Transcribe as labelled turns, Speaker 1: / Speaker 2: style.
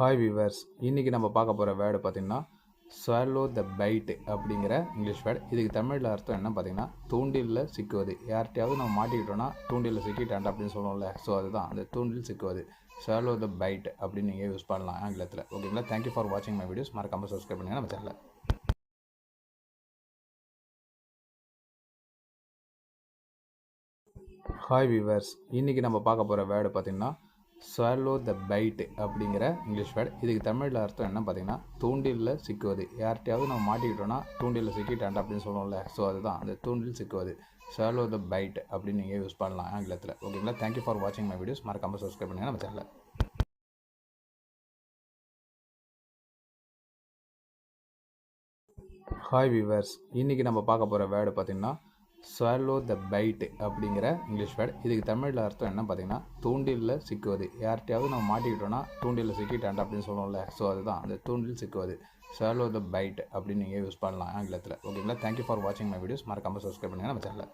Speaker 1: Hi viewers, இன்றைக்கி நம்ம பார்க்க போகிற வேர்டு பார்த்திங்கன்னா ஸ்வாலோ த பைட் அப்படிங்கிற இங்கிலீஷ் வேர்டு. இதுக்கு தமிழில் அர்த்தம் என்ன பார்த்திங்கன்னா தூண்டிலில் சிக்குவது. யார்கிட்டையாவது நம்ம மாட்டிக்கிட்டோன்னா தூண்டிலில் சிக்கிட்டாண்டா அப்படின்னு சொல்லுவோம்ல, ஸோ அதுதான் அந்த தூண்டில் சிக்குவது. ஸ்வாலோ த பைட் அப்படின்னு நீங்கள் யூஸ் பண்ணலாம் ஆங்கிலத்தில். ஓகேங்களா? தேங்க்யூ ஃபார் வாட்சிங் மை வீடியோஸ். மறக்காமல் சப்ஸ்கிரைப் பண்ணுங்கள் நம்ம சேனலை. ஹாய் வியூவர்ஸ், இன்றைக்கி நம்ம பார்க்க போகிற வேர்டு பார்த்திங்கன்னா ஸ்வாலோ த பைட் அப்படிங்கிற இங்கிலீஷ் வேர்டு. இதுக்கு தமிழில் அர்த்தம் என்ன பார்த்திங்கன்னா தூண்டிலில் சிக்குவது. யார்கிட்டையாவது நம்ம மாட்டிக்கிட்டோன்னா தூண்டிலில் சிக்கிட்டாண்டா அப்படின்னு சொல்லுவோம்ல, ஸோ அதுதான் அந்த தூண்டில் சிக்குவது. ஸ்வாலோ த பைட் அப்படின்னு நீங்கள் யூஸ் பண்ணலாம் ஆங்கிலத்தில். ஓகேங்களா? தேங்க்யூ ஃபார் வாட்சிங் மை வீடியோஸ். மறக்காமல் சப்ஸ்கிரைப் பண்ணுங்கள் நம்ம சேனலை. ஹாய் வியூவர்ஸ், இன்றைக்கி நம்ம பார்க்க போகிற வேர்டு பார்த்திங்கன்னா ஸ்வாலோ த பைட் அப்படிங்கிற இங்கிலீஷ் வேர்டு. இதுக்கு தமிழில் அர்த்தம் என்ன பார்த்திங்கன்னா தூண்டிலில் சிக்குவது. யார்கிட்டையாவது நம்ம மாட்டிக்கிட்டோன்னா தூண்டிலில் சிக்கிட்டாண்டா அப்படின்னு சொல்லுவோம்ல, ஸோ அதுதான் அந்த தூண்டில் சிக்குவது. ஸ்வாலோ த பைட் அப்படின்னு நீங்கள் யூஸ் பண்ணலாம் ஆங்கிலத்தில். ஓகேங்களா? தேங்க்யூ ஃபார் வாட்சிங் மை வீடியோஸ். மறக்காமல் சப்ஸ்கிரைப் பண்ணுங்கள் நம்ம சேனலை.